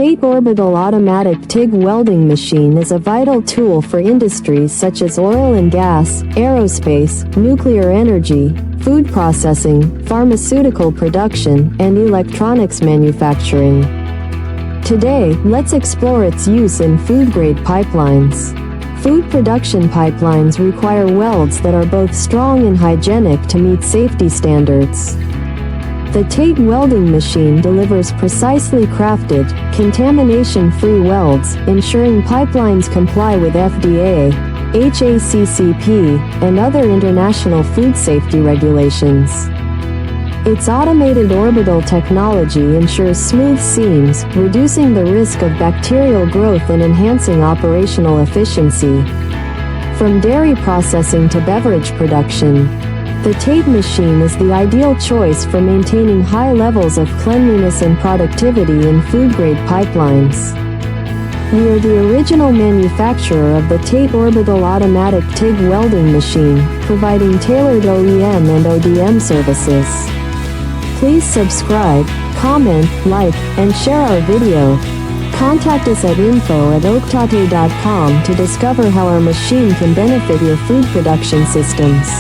TATE Orbital Automatic TIG Welding Machine is a vital tool for industries such as oil and gas, aerospace, nuclear energy, food processing, pharmaceutical production, and electronics manufacturing. Today, let's explore its use in food-grade pipelines. Food production pipelines require welds that are both strong and hygienic to meet safety standards. The TATE welding machine delivers precisely crafted, contamination-free welds, ensuring pipelines comply with FDA, HACCP, and other international food safety regulations. Its automated orbital technology ensures smooth seams, reducing the risk of bacterial growth and enhancing operational efficiency. From dairy processing to beverage production, the TATE machine is the ideal choice for maintaining high levels of cleanliness and productivity in food-grade pipelines. We are the original manufacturer of the TATE Orbital Automatic TIG Welding Machine, providing tailored OEM and ODM services. Please subscribe, comment, like, and share our video. Contact us at info@oaktate.com to discover how our machine can benefit your food production systems.